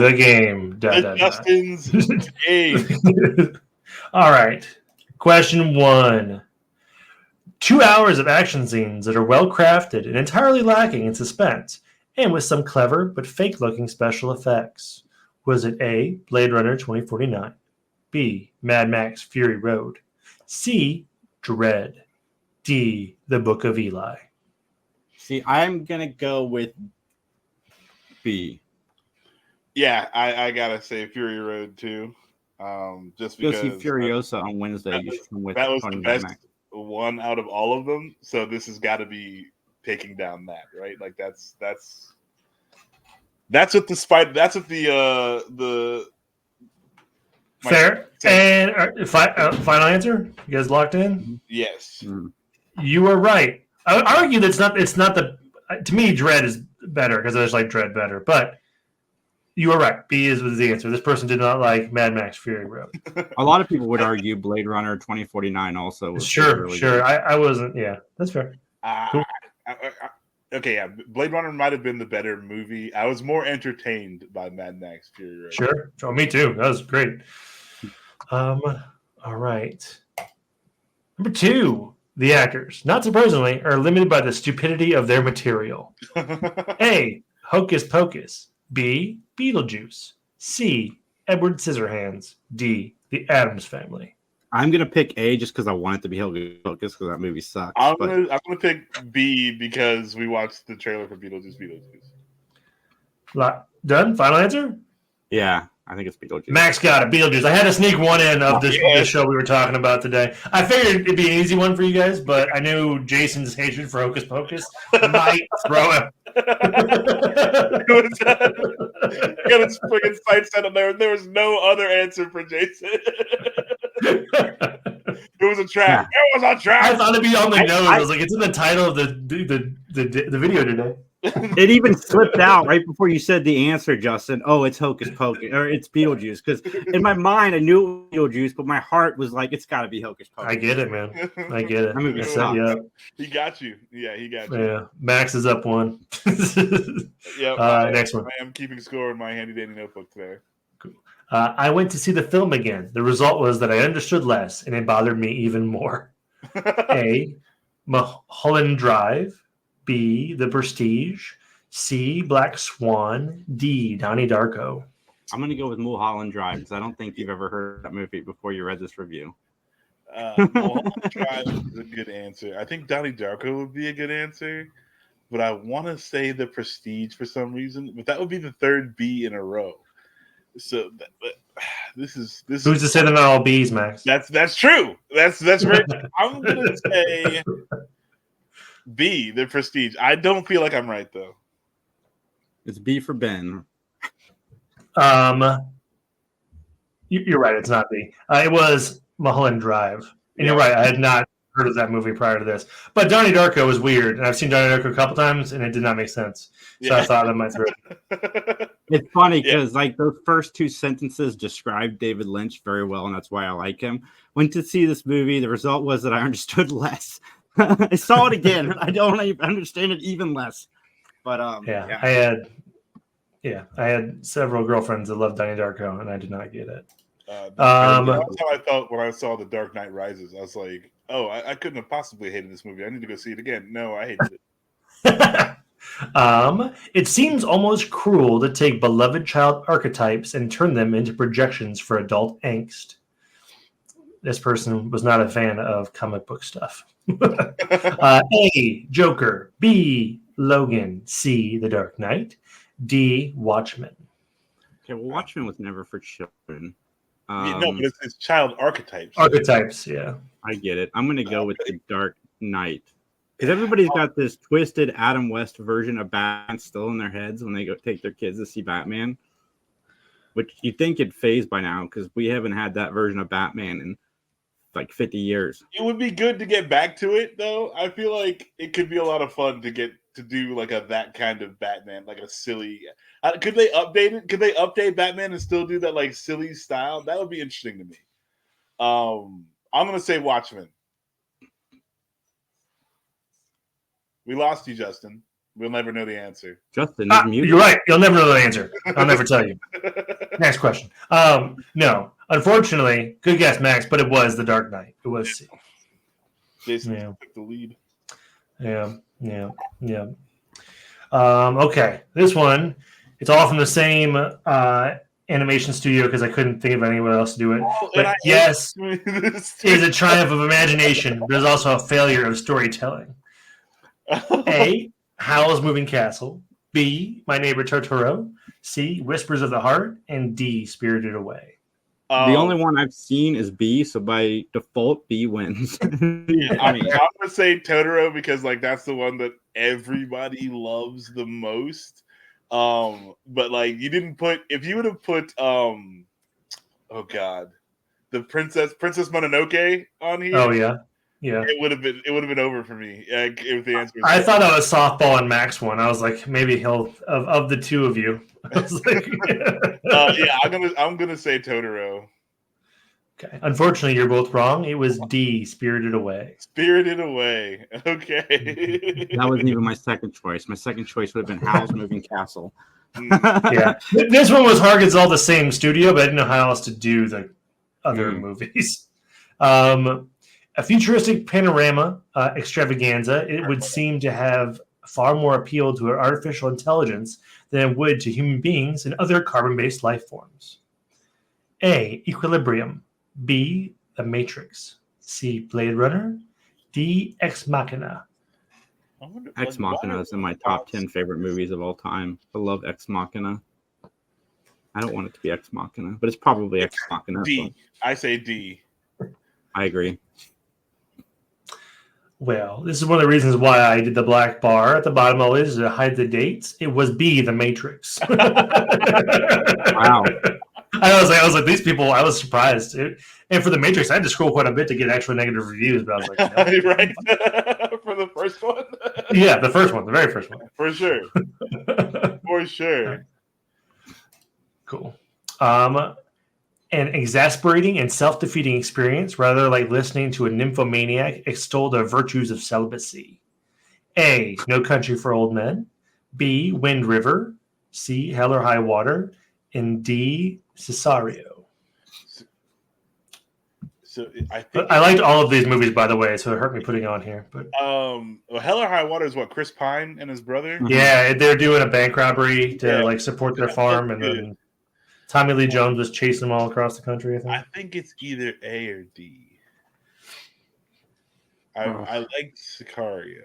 The game. Justin's game. All right. Question 1. 2 hours of action scenes that are well crafted and entirely lacking in suspense, and with some clever but fake-looking special effects. Was it A, Blade Runner 2049, B, Mad Max Fury Road, C, Dread, D, The Book of Eli? See, I'm going to go with B. Yeah, I gotta say Fury Road too. Just Go because see Furiosa on Wednesday. That was the best one out of all of them. So this has got to be taking down that, right? Like that's what the spider. That's what the fair. And final answer. You guys locked in? Yes. You were right. I would argue that it's not the. To me, Dread is better because I just like Dread better, but. You were right. B was the answer. This person did not like Mad Max Fury Road. A lot of people would argue Blade Runner 2049 also. Was sure. Really good. I wasn't. Yeah, that's fair. Cool. Okay, yeah. Blade Runner might have been the better movie. I was more entertained by Mad Max Fury Road. Sure. Oh, me too. That was great. All right. Number 2. The actors, not surprisingly, are limited by the stupidity of their material. A, Hocus Pocus. B, Beetlejuice. C, Edward Scissorhands. D, The Addams Family. I'm gonna pick A just because I want it to be Hocus Pocus because that movie sucks. I'm gonna pick B because we watched the trailer for Beetlejuice. Done? Final answer? Yeah, I think it's Beetlejuice. Max got it. Beetlejuice. I had to sneak one in of this show we were talking about today. I figured it'd be an easy one for you guys, but I knew Jason's hatred for Hocus Pocus might throw him. Got his freaking sights set on there. There was no other answer for Jason. It was a trap. Yeah. It was a trap. I thought it'd be on the nose. I was like, it's in the title of the video today. It even slipped out right before you said the answer, Justin. Oh, it's Hocus Pocus or it's Beetlejuice. Because in my mind, I knew it was Beetlejuice, but my heart was like, it's got to be Hocus Pocus. I get it, man. I get it. He got you. Yeah, he got you. Yeah, Max is up 1. Yep. Next one. I am keeping score in my handy dandy notebook today. Cool. I went to see the film again. The result was that I understood less, and it bothered me even more. A, Mulholland Drive. B, The Prestige. C, Black Swan. D, Donnie Darko. I'm going to go with Mulholland Drive because I don't think you've ever heard that movie before you read this review. Mulholland Drive is a good answer. I think Donnie Darko would be a good answer, but I want to say The Prestige for some reason. But that would be the third B in a row. So this is who's to say they're not all B's, Max? That's true. That's very. I'm going to say B, The Prestige. I don't feel like I'm right though. It's B for Ben. You're right. It's not B. It was Mulholland Drive, and you're right. I had not heard of that movie prior to this. But Donnie Darko was weird, and I've seen Donnie Darko a couple times, and it did not make sense. So I thought that might throw it. It's funny because like those first 2 sentences describe David Lynch very well, and that's why I like him. Went to see this movie. The result was that I understood less. I saw it again. I don't understand it even less. But I had several girlfriends that loved Donnie Darko, and I did not get it. That's how I felt when I saw The Dark Knight Rises. I was like, oh, I couldn't have possibly hated this movie. I need to go see it again. No, I hated it. It seems almost cruel to take beloved child archetypes and turn them into projections for adult angst. This person was not a fan of comic book stuff. A, Joker. B, Logan. C, The Dark Knight. D, Watchmen. Okay, well, Watchmen was never for children. No, but it's child archetypes. Archetypes, yeah. I get it. I'm going to go with The Dark Knight. Because everybody's got this twisted Adam West version of Batman still in their heads when they go take their kids to see Batman. Which you think it'd phase by now because we haven't had that version of Batman in like 50 years. It would be good to get back to it, though. I feel like it could be a lot of fun to get to do like that kind of Batman, like a silly. Could they update it? Could they update Batman and still do that like silly style? That would be interesting to me. I'm gonna say Watchmen. We lost you, Justin. We'll never know the answer. Justin is muted. You're right. You'll never know the answer. I'll never tell you. Next question. No. Unfortunately, good guess, Max, but it was The Dark Knight. It was C. Jason took the lead. Yeah. Okay. This one, it's all from the same animation studio because I couldn't think of anyone else to do it. But yes, it is a triumph of imagination, but it's also a failure of storytelling. A, Howl's Moving Castle. B, My Neighbor Totoro. C, Whispers of the Heart. And D, Spirited Away. The only one I've seen is B, so by default, B wins. I'm gonna say Totoro because like that's the one that everybody loves the most. But like you didn't put if you would have put oh god, the Princess Mononoke on here. Oh yeah. It would have been over for me if the answer was I thought I was softball and Max one. I was like, maybe he'll of the two of you. I was like, yeah, I'm gonna say Totoro. Okay. Unfortunately, you're both wrong. It was D, Spirited Away. Spirited Away. Okay. That wasn't even my second choice. My second choice would have been Howl's Moving Castle. Yeah. This one was hard because it's all the same studio, but I didn't know how else to do the other movies. A futuristic panorama extravaganza, it would seem to have far more appeal to an artificial intelligence than it would to human beings and other carbon-based life forms. A, Equilibrium. B, The Matrix. C, Blade Runner. D, Ex Machina. Ex Machina is in my top 10 favorite movies of all time. I love Ex Machina. I don't want it to be Ex Machina, but it's probably Ex Machina. D. So. I say D. I agree. Well, this is one of the reasons why I did the black bar at the bottom always to hide the dates. It was B, The Matrix. Wow. I was like, these people, I was surprised. And for The Matrix, I had to scroll quite a bit to get actual negative reviews, but I was like, no. Right? For the first one? Yeah, the first one, the very first one. For sure. For sure. Cool. An exasperating and self-defeating experience, rather like listening to a nymphomaniac extol the virtues of celibacy. A, No Country for Old Men. B, Wind River. C, Hell or High Water. And D, Cesario. So I liked all of these movies, by the way, so it hurt me putting it on here. But well, Hell or High Water is what, Chris Pine and his brother? Yeah, they're doing a bank robbery to like support their farm, and then Tommy Lee Jones was chasing them all across the country. I think it's either A or D. I like Sicario,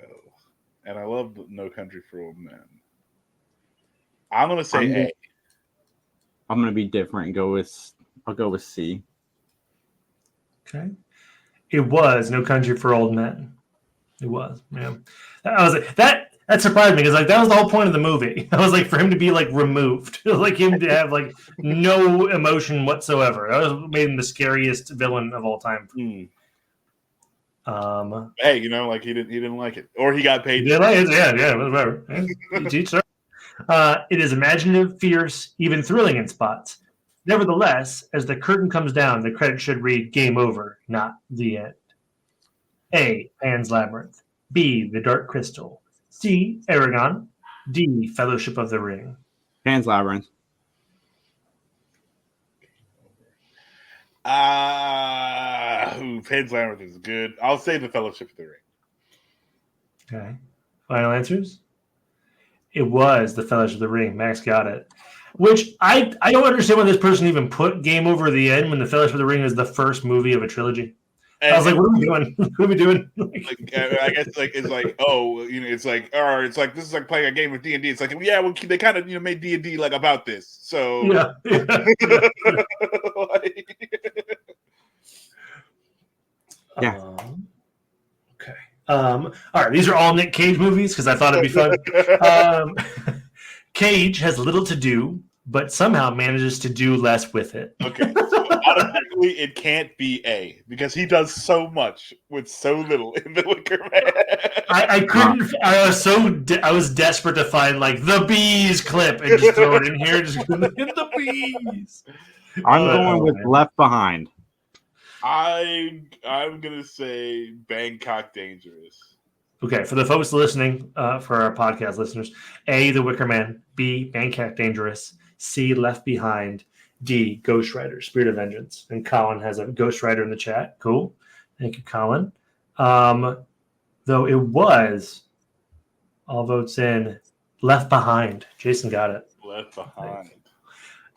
and I love No Country for Old Men. I'm gonna say A. I'm gonna be different. I'll go with C. Okay, it was No Country for Old Men. It was, man. That surprised me because like that was the whole point of the movie. I was like for him to be like removed, like him to have like no emotion whatsoever. That was made him the scariest villain of all time. Hey, like he didn't like it, or he got paid. He didn't like it. Yeah, whatever. It is imaginative, fierce, even thrilling in spots. Nevertheless, as the curtain comes down, the credits should read "Game Over," not "The End." A, Pan's Labyrinth. B, The Dark Crystal. C, Aragon. D, Fellowship of the Ring. Pan's Labyrinth. Pan's Labyrinth is good. I'll say The Fellowship of the Ring. Okay. Final answers? It was The Fellowship of the Ring. Max got it. Which I don't understand why this person even put Game Over The End when The Fellowship of the Ring is the first movie of a trilogy. I was like, what are we doing? What are we doing? I guess it's like, it's like, or it's like this is like playing a game of D&D. It's like, yeah, well, they kind of made D&D like about this. So yeah. Yeah. Okay. All right. These are all Nick Cage movies because I thought it'd be fun. Cage has little to do, but somehow manages to do less with it. Okay. So automatically, it can't be A because he does so much with so little in the Wicker Man. I couldn't. I was desperate to find like the bees clip and just throw it in here. Just hit the bees. I'm going with Left Behind. I'm gonna say Bangkok Dangerous. Okay, for the folks listening, for our podcast listeners, A, The Wicker Man, B, Bangkok Dangerous, C, Left Behind, D, Ghost Rider, Spirit of Vengeance. And Colin has a Ghost Rider in the chat. Cool. Thank you, Colin. Though it was all votes in Left Behind. Jason got it. Left Behind.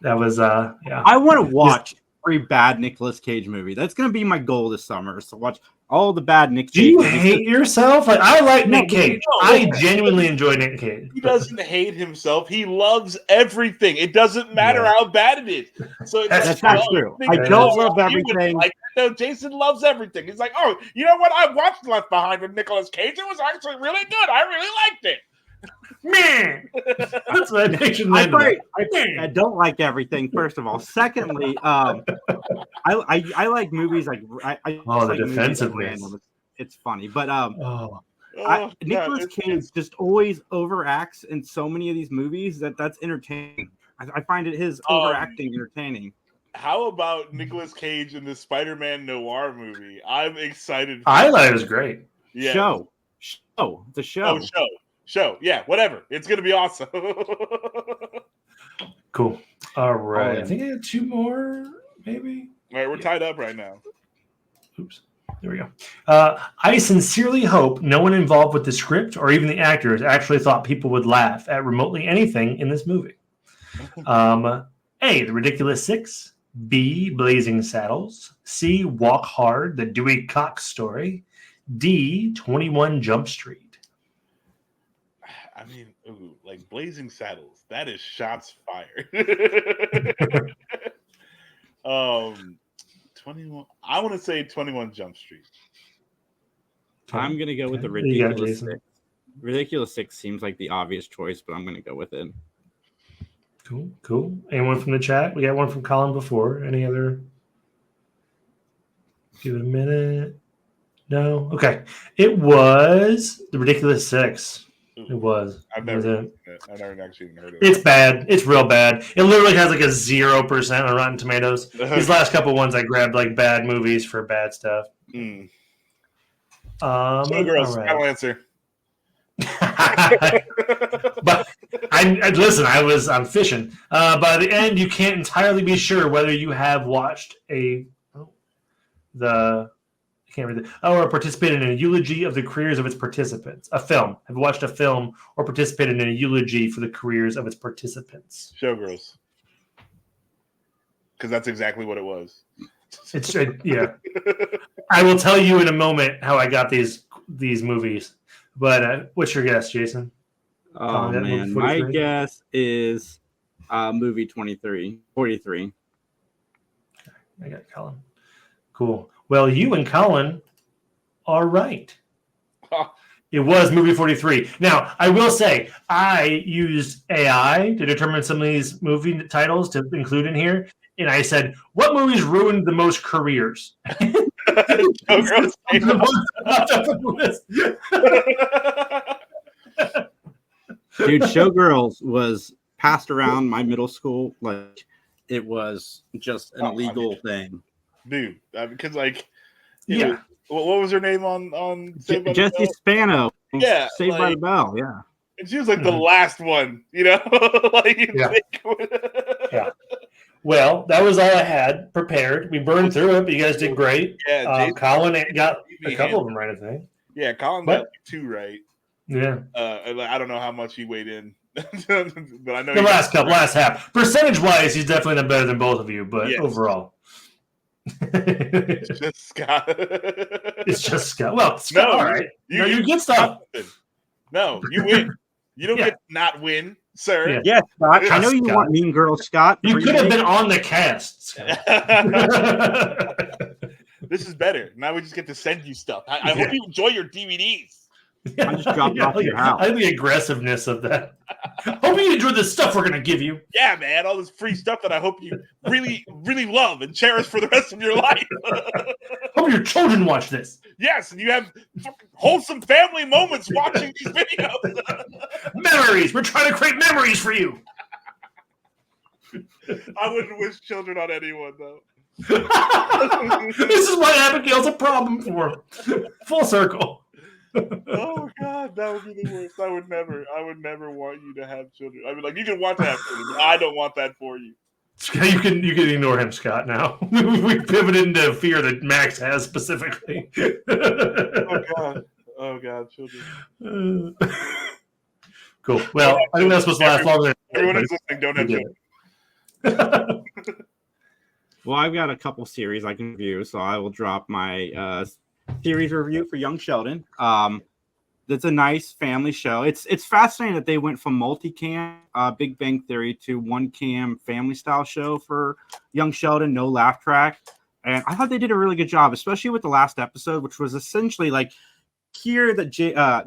That was, yeah. I want to watch every bad Nicolas Cage movie. That's going to be my goal this summer, is to watch all the bad Nick Cage Do you movies. hate yourself? Like, I like No, Nick Cage. no. I genuinely enjoy Nick Cage. He doesn't hate himself. He loves everything. It doesn't matter Yeah. how bad it is. So it's That's like, not oh, true. Nick I Cage, don't oh, love you wouldn't everything. Like that. No, Jason loves everything. He's like, oh, you know what? I watched Left Behind with Nicolas Cage. It was actually really good. I really liked it. Man, that's what I don't like everything. First of all, secondly, I like movies like I Oh, the like movies defensiveness. random. It's funny, but Oh, Oh, Nicolas it's- Cage just always overacts in so many of these movies that's entertaining. I find his overacting entertaining. How about Nicolas Cage in the Spider-Man noir movie? I'm excited. I thought it was great. Yeah. Show, the show. Oh, show. Yeah, whatever. It's gonna be awesome. Cool. All right. yeah. I think I had two more, maybe. All right, we're tied up right now. Oops. There we go. I sincerely hope no one involved with the script or even the actors actually thought people would laugh at remotely anything in this movie. A, The Ridiculous Six. B, Blazing Saddles. C, Walk Hard, the Dewey Cox story. D, 21 Jump Street. I mean, ooh, like Blazing Saddles. That is shots fired. 21. I want to say 21 Jump Street. I'm gonna go with the What do you got, Ridiculous Jason? Six. Ridiculous Six seems like the obvious choice, but I'm gonna go with it. Cool. Anyone from the chat? We got one from Colin before. Any other? Give it a minute. No? Okay. It was The Ridiculous Six. It was. I've It was never, it. I've never actually even heard of It's bad. It's real bad. It literally has like a 0% on Rotten Tomatoes. These last couple ones I grabbed like bad movies for bad stuff. Mm. all Showgirls, right. final answer. But I listen. I'm fishing. By the end, you can't entirely be sure whether you have watched or participated in a eulogy of the careers of its participants. A film. Have you watched a film or participated in a eulogy for the careers of its participants? Showgirls. Because that's exactly what it was. It's yeah. I will tell you in a moment how I got these movies. But what's your guess, Jason? Oh that man, movie my 43? guess is movie 43. I got Colin. Cool. Well, you and Colin are right. It was movie 43. Now, I will say, I used AI to determine some of these movie titles to include in here. And I said, what movies ruined the most careers? Showgirls. Dude, Showgirls was passed around my middle school like it was just an illegal thing. Dude, because like, Yeah. what was her name on Saved by the Jesse Bell? Spano, Yeah, Saved by like- the Bell, yeah. And she was like the Mhm. last one, you know? Like, you'd Yeah. think- Yeah. Well, that was all I had prepared. We burned through it, but you guys did great. Yeah, Jason- Colin got a couple of them right, I think. Yeah, Colin What? got like 2 right. Yeah. I don't know how much he weighed in, but I know The he last got- last half. Percentage-wise, he's definitely not better than both of you, but Yes. overall. It's just Scott. It's just Scott. Well, Scott, No, all right. No, you get stuff. No, you win. You don't Yeah. get to not win, sir. Yeah. Yes, Scott. I know you Scott. want Mean Girl Scott. You could have been on the cast. Scott. This is better. Now we just get to send you stuff. I Yeah. hope you enjoy your DVDs. I'll just drop it off at your house. I like the aggressiveness of that. Hope you enjoyed the stuff we're gonna give you. Yeah, man, all this free stuff that I hope you really, really love and cherish for the rest of your life. Hope your children watch this. Yes, and you have fucking wholesome family moments watching these videos. Memories. We're trying to create memories for you. I wouldn't wish children on anyone, though. This is what Abigail's a problem for. Full circle. Oh God, that would be the worst. I would never want you to have children. I mean, like you can want to have children, but I don't want that for you. You can ignore him, Scott. Now we pivoted into fear that Max has specifically. Oh God, children. Cool. Well, I think that's supposed to last longer. Everyone who's listening, don't have children. Well, I've got a couple series I can review, so I will drop my series review for Young Sheldon. It's a nice family show. It's fascinating that they went from multicam Big Bang Theory to one cam family style show for Young Sheldon, no laugh track. And I thought they did a really good job, especially with the last episode, which was essentially like here that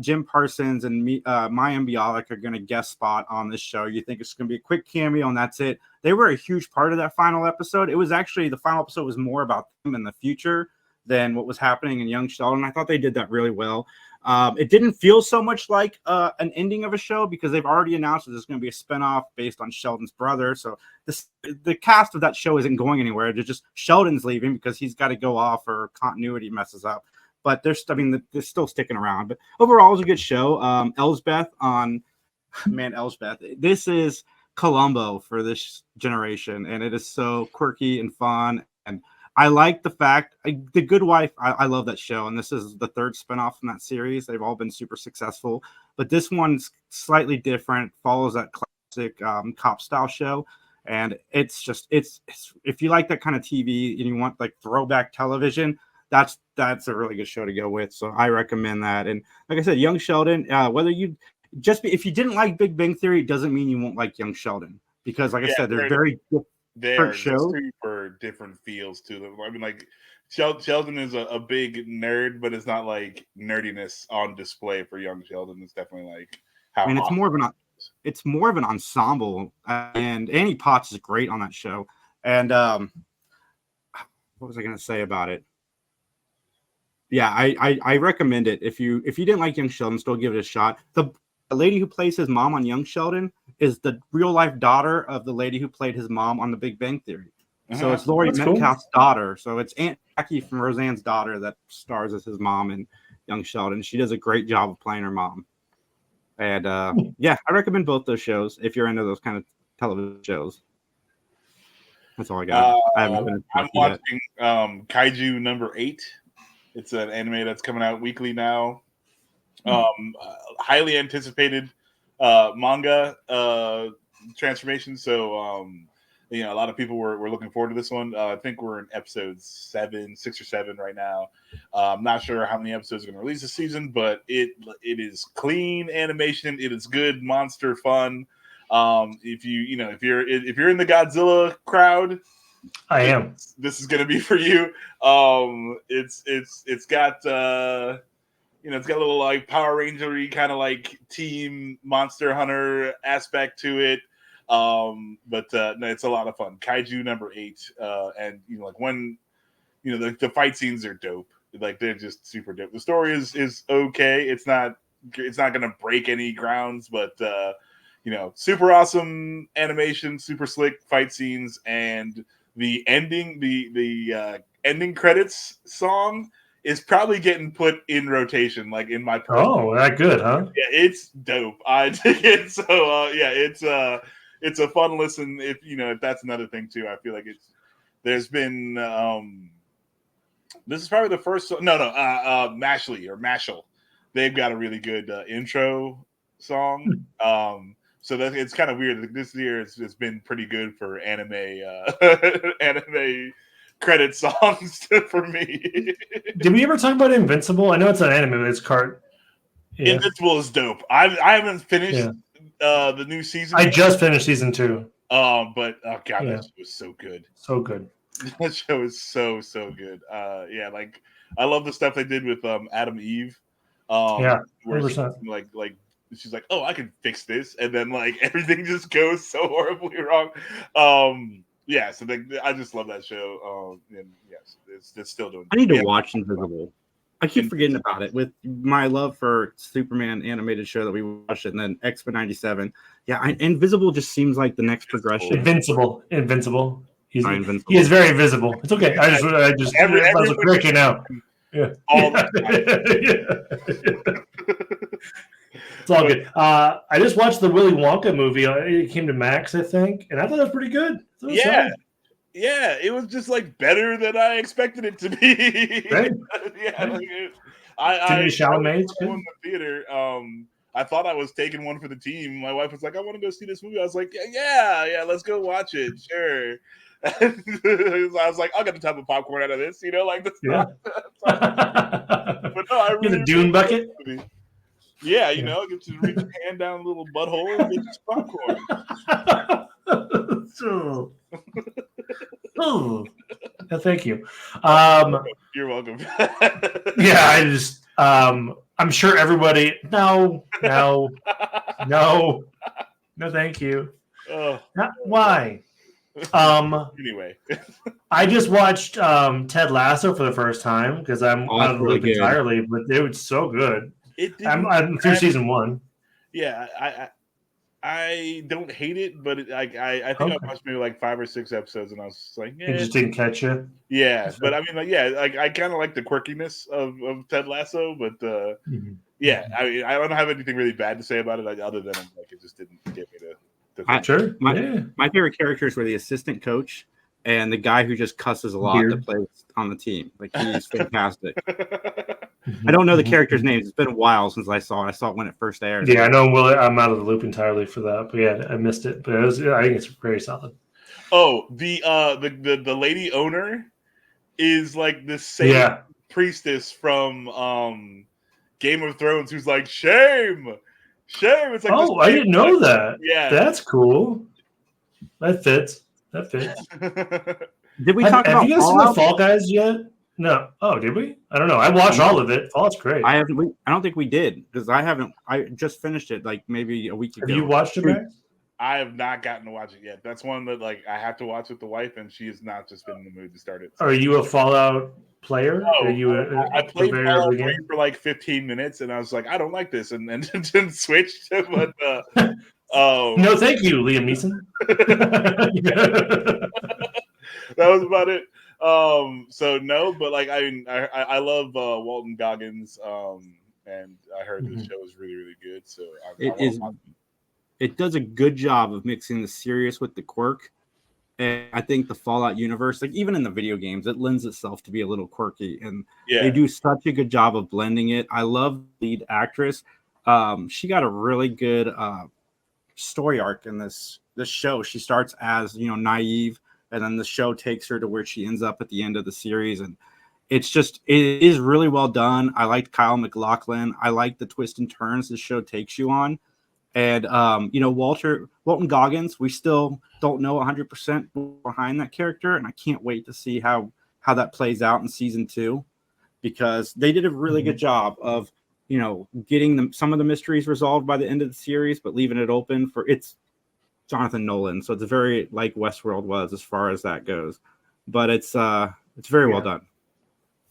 Jim Parsons and Mayim Bialik are going to guest spot on this show. You think it's going to be a quick cameo and that's it. They were a huge part of that final episode. It was actually, the final episode was more about them in the future than what was happening in Young Sheldon. I thought they did that really well. It didn't feel so much like an ending of a show because they've already announced that there's going to be a spinoff based on Sheldon's brother. So the cast of that show isn't going anywhere. They're just Sheldon's leaving because he's got to go off or continuity messes up. But they're still sticking around. But overall, it was a good show. Elsbeth, this is Columbo for this generation, and it is so quirky and fun. And I like the fact, The Good Wife, I love that show, and this is the third spinoff from that series. They've all been super successful, but this one's slightly different, follows that classic cop style show, and it's if you like that kind of TV and you want like throwback television, that's a really good show to go with. So I recommend that. And like I said, Young Sheldon, if you didn't like Big Bang Theory, it doesn't mean you won't like Young Sheldon, because like I said, they're very different shows. Super different feels to them. I mean, like Sheldon is a big nerd, but it's not like nerdiness on display for Young Sheldon. It's definitely like how. I mean, it's more of an ensemble, and Annie Potts is great on that show. And what was I going to say about it? Yeah, I recommend it. If you didn't like Young Sheldon, still give it a shot. The lady who plays his mom on Young Sheldon is the real life daughter of the lady who played his mom on The Big Bang Theory. So it's Laurie Metcalf's daughter. So it's Aunt Jackie from Roseanne's daughter that stars as his mom in Young Sheldon. She does a great job of playing her mom. And I recommend both those shows if you're into those kind of television shows. That's all I got. I'm watching Kaiju number 8. It's an anime that's coming out weekly now. Highly anticipated manga transformation. So, a lot of people were looking forward to this one. I think we're in episode 6 or 7 right now. I'm not sure how many episodes are going to release this season, but it is clean animation. It is good monster fun. If you're in the Godzilla crowd, I am. This is going to be for you. It's got it's got a little like Power Ranger-y kind of like Team Monster Hunter aspect to it. No, it's a lot of fun. Kaiju number 8, and when the fight scenes are dope. Like they're just super dope. The story is okay. It's not going to break any grounds, but super awesome animation, super slick fight scenes, and the ending, the ending credits song is probably getting put in rotation, like in my. Oh, that good, huh? Yeah, it's dope. I dig it. So it's a fun listen. If that's another thing too. I feel like there's been this is probably the first. Mashley or Mashal. They've got a really good intro song. So that it's kind of weird. This year it's been pretty good for anime credit songs for me. Did we ever talk about Invincible? I know it's an anime, but it's card. Yeah. Invincible is dope. I haven't finished the new season. I just finished season 2. But that show is so good. So good. That show is so good. Like I love the stuff they did with Adam Eve. 100%. Like she's like, oh, I can fix this, and then like everything just goes so horribly wrong. So I just love that show. And yes, it's still doing. I need to watch Invisible. I keep forgetting about it with my love for Superman animated show that we watched, and then X-Men '97. Yeah, Invisible just seems like the next progression. Invincible. He is very visible. It's okay. I was correcting now. Yeah. all the time. It's all good. I just watched the Willy Wonka movie. It came to Max, I think, and I thought it was pretty good. It was solid. Yeah, it was just like better than I expected it to be. Right? Yeah, like Timothy Chalamet's I good. went to the theater. I thought I was taking one for the team. My wife was like, "I want to go see this movie." I was like, "Yeah, let's go watch it." Sure. I was like, "I'll get the type of popcorn out of this," like this. Yeah. But no, I Get really the Dune bucket. Yeah, get to reach your hand down a little butthole and get some popcorn. Oh, thank you. You're welcome. Yeah, I just I'm sure everybody no, thank you. Why? Anyway. I just watched Ted Lasso for the first time because I'm out of the loop entirely, but it was so good. I'm through season 1. Yeah, I don't hate it, but I think I watched maybe like 5 or 6 episodes, and I was just like, it just didn't catch you. Yeah, but I mean, I kind of like the quirkiness of Ted Lasso, but yeah, I mean, I don't have anything really bad to say about it, other than like it just didn't get me to. Sure. My favorite characters were the assistant coach and the guy who just cusses a lot that plays on the team. Like, he's fantastic. I don't know the characters' names. It's been a while since I saw it. I saw it when it first aired. Yeah, I know. Well, I'm out of the loop entirely for that, but yeah, I missed it. But I think it's very solid. Oh, the lady owner is like the same priestess from Game of Thrones, who's like, shame. It's like, I didn't know that. Yeah, that's cool. That fits. Did we talk about? Have you guys seen the Fall Guys yet? No. Oh, did we? I don't know. I watched all of it. Fallout's great. I haven't. I don't think we did, because I haven't. I just finished it like maybe a week ago. Have you watched it, Max? I have not gotten to watch it yet. That's one that like I have to watch with the wife, and she has not just been in the mood to start it. So. Are you a Fallout player? No, Are you I played Fallout 3 for like 15 minutes, and I was like, I don't like this, and then switched. But no, thank you, Liam Neeson. That was about it. So no, but like I love Walton Goggins, and I heard the show is really, really good. So it does a good job of mixing the serious with the quirk. And I think the Fallout universe, like even in the video games, it lends itself to be a little quirky, and they do such a good job of blending it. I love the lead actress. She got a really good story arc in this show. She starts as naive, and then the show takes her to where she ends up at the end of the series, and it is really well done. I liked Kyle MacLachlan. I like the twists and turns the show takes you on. And Walton Goggins, we still don't know 100% behind that character, and I can't wait to see how that plays out in season 2, because they did a really good job of getting some of the mysteries resolved by the end of the series, but leaving it open for it's Jonathan Nolan, so it's very like Westworld was as far as that goes, but it's very well done.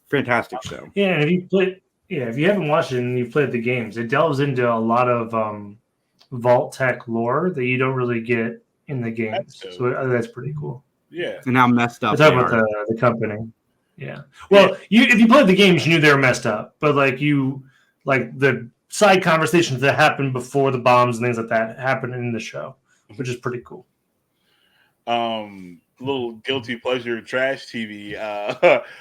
Fantastic show. Yeah, and if you haven't watched it and you've played the games, it delves into a lot of Vault Tech lore that you don't really get in the games. So that's pretty cool. Yeah. And how messed up they are. About the company. Yeah. Well, if you played the games, you knew they were messed up. But like the side conversations that happened before the bombs and things like that happened in the show, which is pretty cool. Little guilty pleasure trash TV.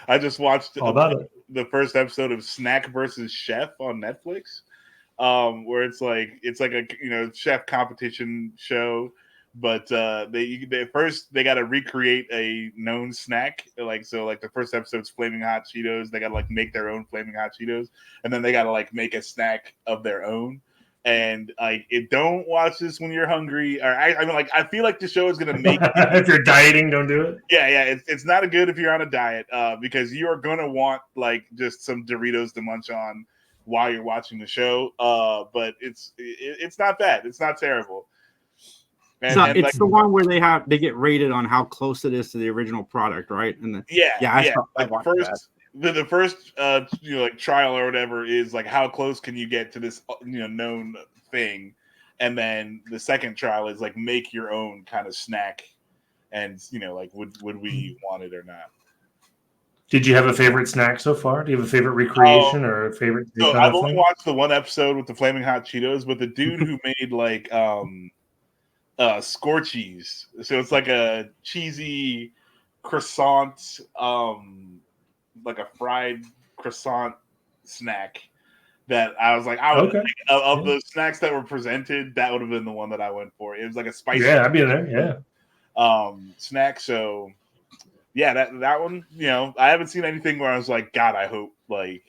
I just watched the first episode of Snack versus Chef on Netflix. Where it's like a chef competition show, but they first got to recreate a known snack, the first episode's Flaming Hot Cheetos. They got to make their own Flaming Hot Cheetos, and then they got to make a snack of their own. And don't watch this when you're hungry. Or I feel like the show is gonna make if you're dieting, don't do it. Yeah, it's not good if you're on a diet, because you are gonna want just some Doritos to munch on while you're watching the show, but it's not bad. It's not terrible. It's the one where they get rated on how close it is to the original product, right? And the first trial or whatever is how close can you get to this known thing, and then the second trial is make your own kind of snack, and would we want it or not? Did you have a favorite snack so far? Do you have a favorite recreation or a favorite So kind I've of only thing? watched the one episode with the flaming hot Cheetos, but the dude who made like Scorchies. So it's like a cheesy croissant, like a fried croissant snack. That I was like, Okay. of Yeah. the snacks that were presented, that would have been the one that I went for. It was like a spicy Yeah, I'd be in there. Yeah. Snack. So yeah, that one, I haven't seen anything where I was like, God, I hope like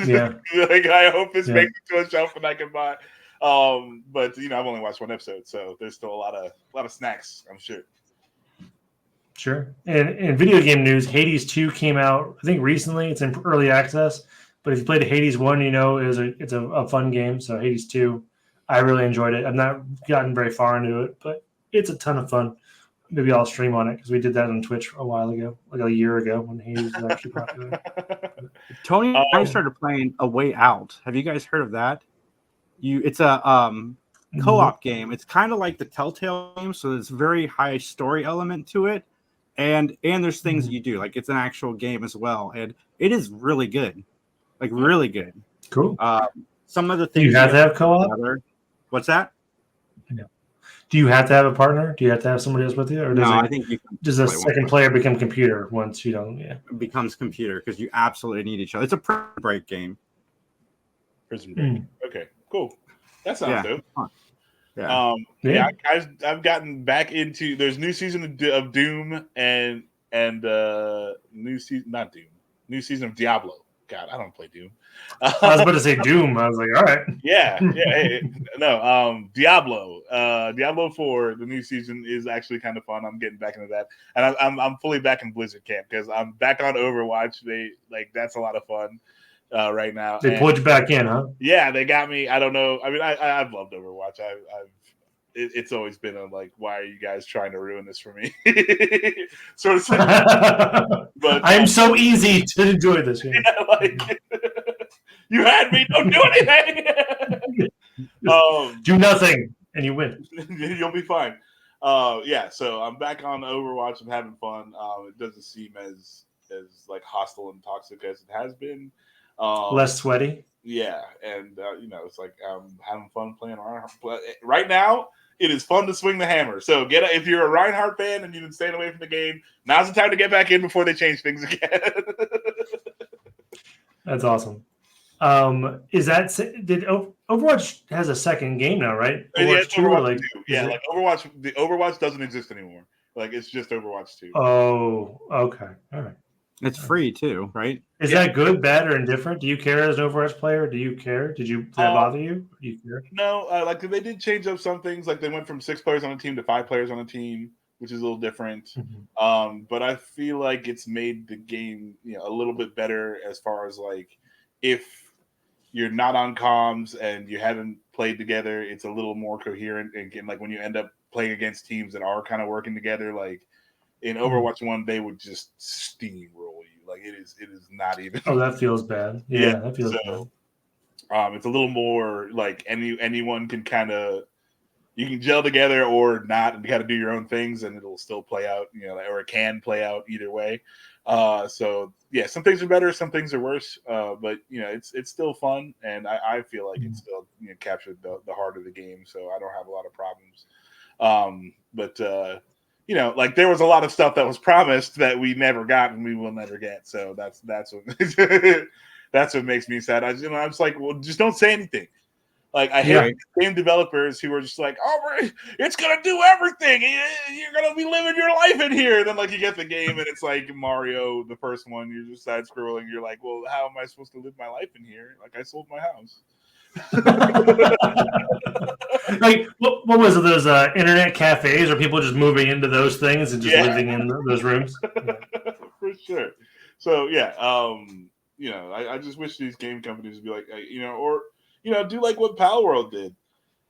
Yeah. like I hope this Yeah. makes it to a shelf and I can buy. But I've only watched one episode, so there's still a lot of snacks, I'm sure. Sure. And in video game news, Hades 2 came out, I think recently. It's in early access. But if you played Hades 1, it's a fun game. So Hades 2, I really enjoyed it. I've not gotten very far into it, but it's a ton of fun. Maybe I'll stream on it because we did that on Twitch a while ago, like a year ago when Hades was actually popular. Tony and I started playing A Way Out. Have you guys heard of that? It's a co-op game. It's kind of like the Telltale game, so there's a very high story element to it, and there's things you do, like it's an actual game as well, and it is really good, like really good. Cool. Some of the Do things you have to have co-op? What's that? No. Do you have to have a partner? Do you have to have somebody else with you, or I think does the second player become computer once you don't? Yeah, it becomes computer because you absolutely need each other. It's a prison break game. Prison break. Okay, cool. That sounds dope. Yeah. I've gotten back into. There's new season of Doom and new season of Diablo. God, I don't play Doom. I was about to say Doom. I was like, all right. Diablo 4, the new season is actually kind of fun. I'm getting back into that, and I'm fully back in Blizzard camp because I'm back on Overwatch. That's a lot of fun right now. They pulled you back in, huh? Yeah, they got me. I don't know. I mean, I've loved Overwatch. It's always been like, why are you guys trying to ruin this for me? Sort of. But I'm so easy to enjoy this game. Yeah, you had me. Don't do anything. Do nothing, and you win. You'll be fine. So I'm back on Overwatch. I'm having fun. It doesn't seem as like hostile and toxic as it has been. Less sweaty. Yeah, and it's like I'm having fun playing around. But right now, it is fun to swing the hammer. So if you're a Reinhardt fan and you've been staying away from the game, now's the time to get back in before they change things again. That's awesome. Overwatch has a second game now, right? Overwatch 2, Overwatch 2. Yeah, like Overwatch. The Overwatch doesn't exist anymore. Like it's just Overwatch 2. Oh, okay, all right. It's free too, right? Is that good, bad, or indifferent? Do you care as an Overwatch player? Do you care? Did that bother you? Do you care? No, like they did change up some things. Like they went from 6 players on a team to 5 players on a team, which is a little different. Mm-hmm. But I feel like it's made the game a little bit better as far as like if you're not on comms and you haven't played together, it's a little more coherent. And like when you end up playing against teams that are kind of working together, like in Overwatch 1, they would just steamroll you. Like it is not even. Oh, that feels bad. Yeah, that feels bad. It's a little more like anyone can you can gel together or not, and you got to do your own things, and it'll still play out, or it can play out either way. So yeah, some things are better, some things are worse, but it's still fun, and I feel like it still captured the heart of the game, so I don't have a lot of problems. Like there was a lot of stuff that was promised that we never got and we will never get. So that's what that's what makes me sad. I'm just like, well, just don't say anything. Like I hate game developers who are just like, oh, it's gonna do everything. You're gonna be living your life in here. And then like you get the game and it's like Mario, the first one. You're just side scrolling. You're like, well, how am I supposed to live my life in here? Like I sold my house. Like what was it? Those internet cafes, or people just moving into those things and just living in those rooms? Yeah. For sure. So yeah, I just wish these game companies would be like, do like what Pal World did.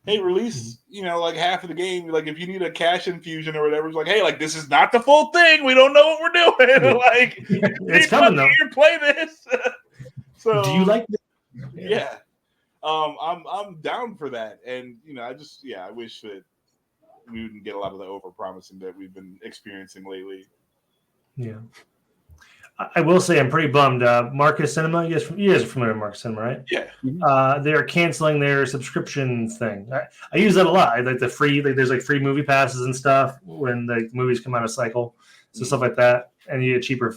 Hey, release, like half of the game. Like if you need a cash infusion or whatever, it's like, hey, like this is not the full thing. We don't know what we're doing. Like it's coming though. Play this. So do you like this? Yeah. I'm down for that, and I wish that we wouldn't get a lot of the over promising that we've been experiencing lately. Yeah. I will say I'm pretty bummed. Marcus Cinema, you guys are familiar with Marcus Cinema, right? Yeah. They're canceling their subscription thing. I use that a lot. I like the free, like there's like free movie passes and stuff when the movies come out of cycle, so stuff like that, and you get cheaper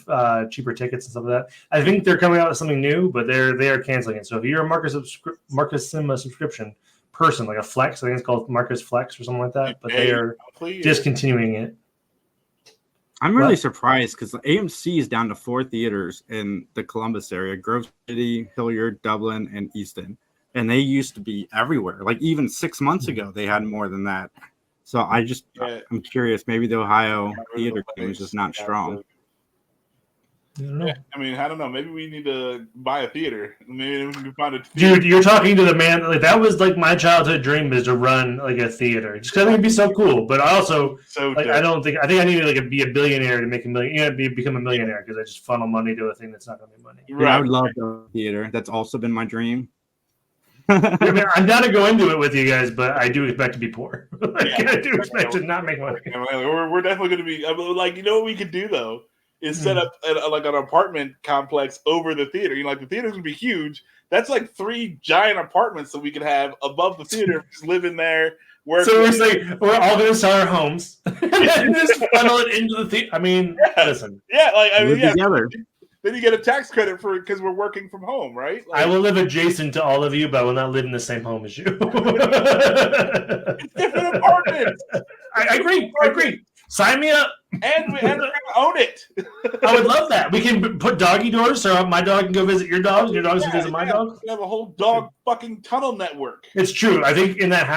tickets and stuff like that. I think they're coming out with something new, but they are canceling it. So if you're a Marcus Cinema subscription person, like a Flex, I think it's called Marcus Flex or something like that, but they are discontinuing it. I'm really surprised because AMC is down to 4 theaters in the Columbus area: Grove City, Hilliard, Dublin, and Easton. And they used to be everywhere. Like even 6 months ago, they had more than that. So I'm curious. Maybe the Ohio theater team is just not strong. I mean, I don't know. Maybe we need to buy a theater. Maybe we can find a theater. Dude, you're talking to the man. Like that was like my childhood dream is to run like a theater. Just because I think it'd be so cool. But I also like I think I need to like be a billionaire to make a million. Become a millionaire because I just funnel money to a thing that's not going to be money. Right. Yeah, I would love the theater. That's also been my dream. I mean, I'm down to go into it with you guys, but I do expect to be poor. I do expect to not make money. We're definitely going to be like, you know what we could do though is set up like an apartment complex over the theater. You know, like the theater's going to be huge. That's like 3 giant apartments that we could have above the theater, just live in there. So we're saying we're all going to sell our homes and just funnel it into the theater. I mean, listen. Yeah, like I mean, together. Then you get a tax credit for because we're working from home, right? Like, I will live adjacent to all of you, but I will not live in the same home as you. It's different apartments. I agree. Sign me up. And we're going to own it. I would love that. We can put doggy doors so my dog can go visit your dogs, your dogs can visit my dog. We have a whole dog fucking tunnel network. It's true. I think in that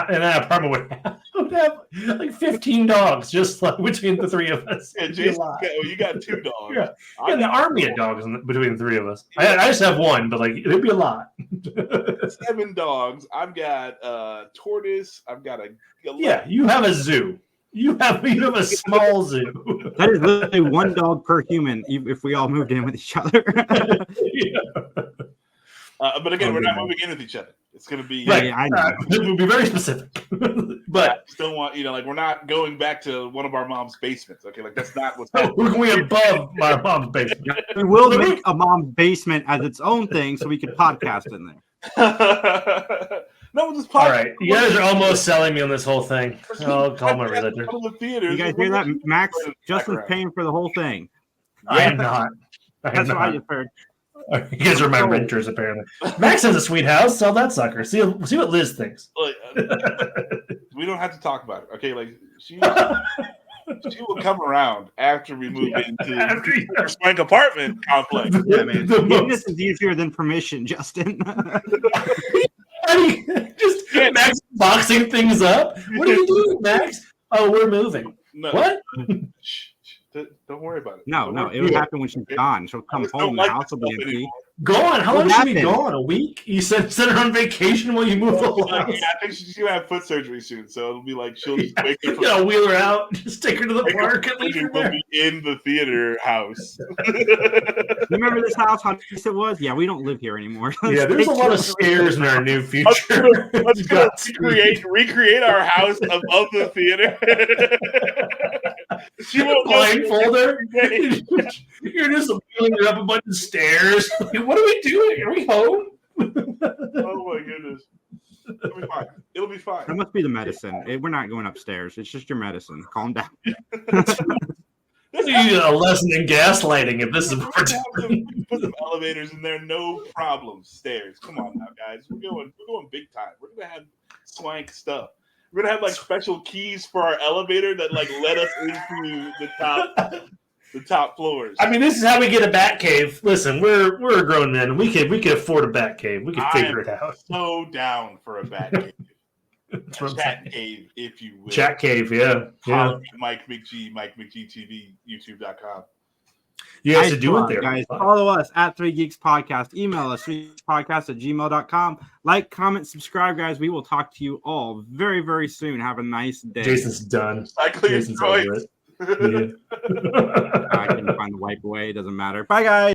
apartment would have like 15 dogs just like between the 3 of us. Yeah, Jason, you got 2 dogs. Yeah, the army of dogs between the 3 of us. Yeah. I just have 1, but like it'd be a lot. 7 dogs. I've got a tortoise. I've got a you have a zoo. You have a small zoo. That is literally 1 dog per human if we all moved in with each other. But again, we're not moving in with each other. It's going to be right. I know. We'll be very specific. But I still want like we're not going back to one of our mom's basements. Okay, like that's not what's happening. We're going above my mom's basement. We will make a mom's basement as its own thing, so we can podcast in there. No, this podcast. All right, you guys are almost selling me on this whole thing. I'll call my realtor. You guys hear that, Max? Justin's paying for the whole thing. I am not. That's what I just heard. You guys are my renters, apparently. Max has a sweet house. Sell that sucker. See what Liz thinks. We don't have to talk about it. Okay, like she will come around after we move into our swank apartment complex. Yeah, man. Forgiveness is easier than permission, Justin. Just Max boxing things up. What are you doing, Max? Oh, we're moving. No. What? Don't worry about it. No, it would happen when she's gone. She'll come home. The house will be empty. Gone? How long should she be gone? A week? You send her on vacation while you move the house? Yeah, I think she's gonna have foot surgery soon, so it'll be like she'll just wake up. Wheel her out, just take her to the park, and leave her there. We'll be in the theater house. Remember this house? How nice it was? Yeah, we don't live here anymore. Yeah, there's a lot of stairs in our new future. Let's go recreate our house above the theater. She won't blindfold her. You're just wheeling her up a bunch of stairs. What are we doing? Are we home? Oh my goodness. It'll be fine. It'll be fine. That must be the medicine. We're not going upstairs. It's just your medicine. Calm down. You need a lesson in gaslighting if this is what we're doing. Put some elevators in there, no problem. Stairs. Come on now, guys. We're going big time. We're gonna have swank stuff. We're gonna have like special keys for our elevator that like let us into the top floors. I mean, this is how we get a bat cave. Listen, we're grown men. We could afford a bat cave. We could figure it out. So down for a bat cave. Chat cave, if you will. Chat cave, yeah. Mike McGee TV, YouTube.com. You guys should do it there. Guys, follow us at 3 Geeks Podcast. Email us, 3geekspodcast@gmail.com. Like, comment, subscribe, guys. We will talk to you all very, very soon. Have a nice day. Jason's done. Jason's over it. Yeah. I can find the wipe away. It doesn't matter. Bye, guys.